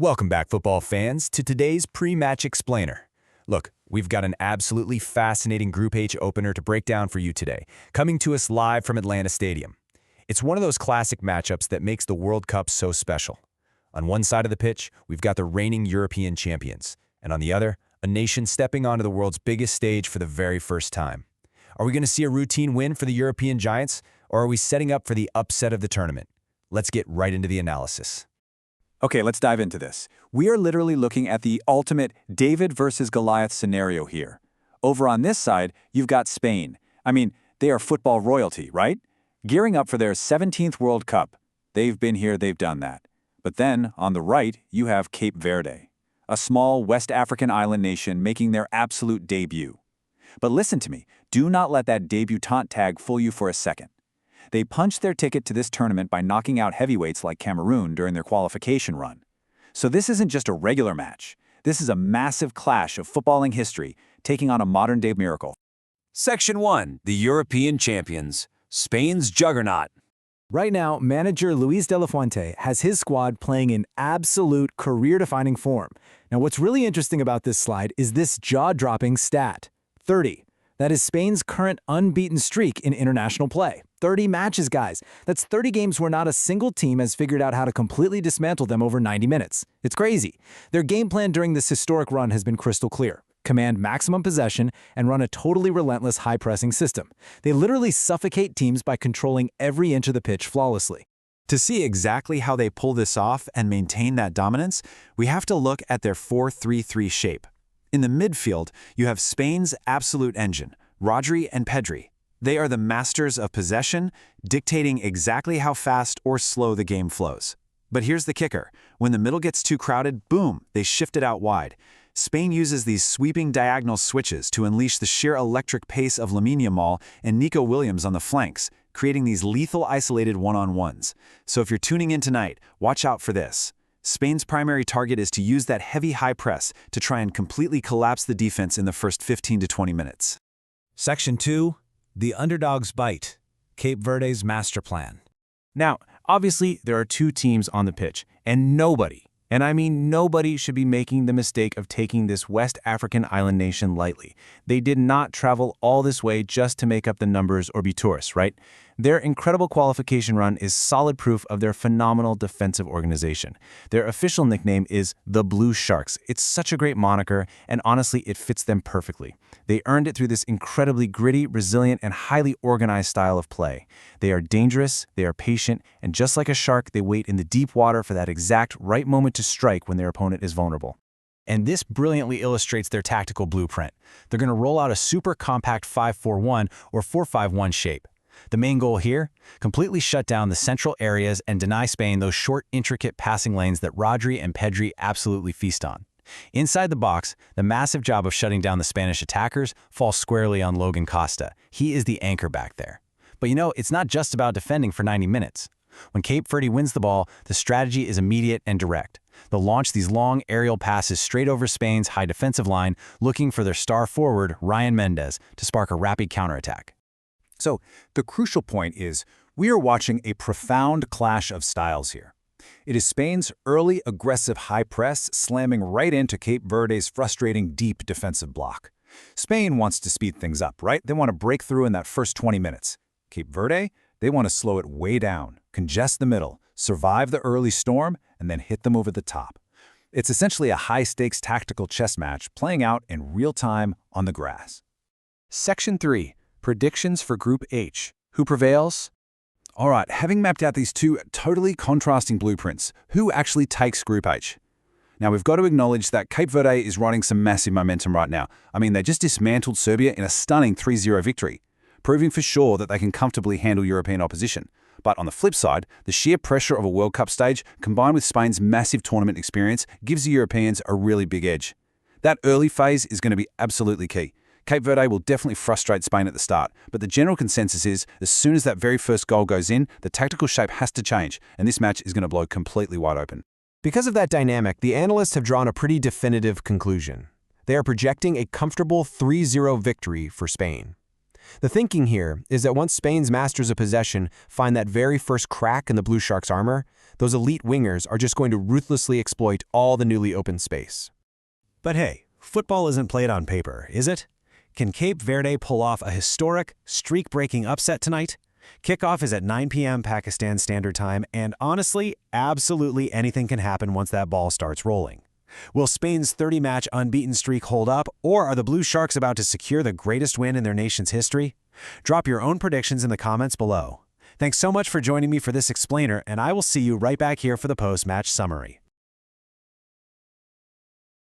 Welcome back, football fans, to today's pre-match explainer. Look, we've got an absolutely fascinating Group H opener to break down for you today, coming to us live from Atlanta Stadium. It's one of those classic matchups that makes the World Cup so special. On one side of the pitch, we've got the reigning European champions, and on the other, a nation stepping onto the world's biggest stage for the very first time. Are we going to see a routine win for the European giants, or are we setting up for the upset of the tournament? Let's get right into the analysis. Okay, let's dive into this. We are literally looking at the ultimate David versus Goliath scenario here. Over on this side, you've got Spain. I mean, they are football royalty, right? Gearing up for their 17th World Cup. They've been here, they've done that. But then, on the right, you have Cape Verde, a small West African island nation making their absolute debut. But listen to me, do not let that debutante tag fool you for a second. They punched their ticket to this tournament by knocking out heavyweights like Cameroon during their qualification run. So this isn't just a regular match. This is a massive clash of footballing history, taking on a modern-day miracle. Section 1. The European Champions. Spain's juggernaut. Right now, manager Luis de la Fuente has his squad playing in absolute career-defining form. Now, what's really interesting about this slide is this jaw-dropping stat: 30. That is Spain's current unbeaten streak in international play. 30 matches, guys. That's 30 games where not a single team has figured out how to completely dismantle them over 90 minutes. It's crazy. Their game plan during this historic run has been crystal clear: command maximum possession and run a totally relentless high-pressing system. They literally suffocate teams by controlling every inch of the pitch flawlessly. To see exactly how they pull this off and maintain that dominance, we have to look at their 4-3-3 shape. In the midfield, you have Spain's absolute engine, Rodri and Pedri. They are the masters of possession, dictating exactly how fast or slow the game flows. But here's the kicker. When the middle gets too crowded, boom, they shift it out wide. Spain uses these sweeping diagonal switches to unleash the sheer electric pace of Lamine Yamal and Nico Williams on the flanks, creating these lethal isolated one-on-ones. So if you're tuning in tonight, watch out for this. Spain's primary target is to use that heavy high press to try and completely collapse the defense in the first 15 to 20 minutes. Section 2. The Underdog's Bite. Cape Verde's Master Plan. Now, obviously, there are two teams on the pitch, and nobody, and I mean nobody, should be making the mistake of taking this West African island nation lightly. They did not travel all this way just to make up the numbers or be tourists, right? Their incredible qualification run is solid proof of their phenomenal defensive organization. Their official nickname is the Blue Sharks. It's such a great moniker, and honestly, it fits them perfectly. They earned it through this incredibly gritty, resilient, and highly organized style of play. They are dangerous, they are patient, and just like a shark, they wait in the deep water for that exact right moment to strike when their opponent is vulnerable. And this brilliantly illustrates their tactical blueprint. They're going to roll out a super compact 5-4-1 or 4-5-1 shape. The main goal here? Completely shut down the central areas and deny Spain those short, intricate passing lanes that Rodri and Pedri absolutely feast on. Inside the box, the massive job of shutting down the Spanish attackers falls squarely on Logan Costa. He is the anchor back there. But you know, it's not just about defending for 90 minutes. When Cape Verde wins the ball, the strategy is immediate and direct. They'll launch these long aerial passes straight over Spain's high defensive line, looking for their star forward, Ryan Mendes, to spark a rapid counterattack. So, the crucial point is, we are watching a profound clash of styles here. It is Spain's early, aggressive high press slamming right into Cape Verde's frustrating deep defensive block. Spain wants to speed things up, right? They want to break through in that first 20 minutes. Cape Verde, they want to slow it way down, congest the middle, survive the early storm, and then hit them over the top. It's essentially a high-stakes tactical chess match playing out in real time on the grass. Section 3. Predictions for Group H. Who prevails? All right, having mapped out these two totally contrasting blueprints, who actually takes Group H? Now, we've got to acknowledge that Cape Verde is riding some massive momentum right now. I mean, they just dismantled Serbia in a stunning 3-0 victory, proving for sure that they can comfortably handle European opposition. But on the flip side, the sheer pressure of a World Cup stage, combined with Spain's massive tournament experience, gives the Europeans a really big edge. That early phase is going to be absolutely key. Cape Verde will definitely frustrate Spain at the start, but the general consensus is, as soon as that very first goal goes in, the tactical shape has to change, and this match is going to blow completely wide open. Because of that dynamic, the analysts have drawn a pretty definitive conclusion. They are projecting a comfortable 3-0 victory for Spain. The thinking here is that once Spain's masters of possession find that very first crack in the Blue Sharks' armor, those elite wingers are just going to ruthlessly exploit all the newly opened space. But hey, football isn't played on paper, is it? Can Cape Verde pull off a historic, streak-breaking upset tonight? Kickoff is at 9 p.m. Pakistan Standard Time, and honestly, absolutely anything can happen once that ball starts rolling. Will Spain's 30-match unbeaten streak hold up, or are the Blue Sharks about to secure the greatest win in their nation's history? Drop your own predictions in the comments below. Thanks so much for joining me for this explainer, and I will see you right back here for the post-match summary.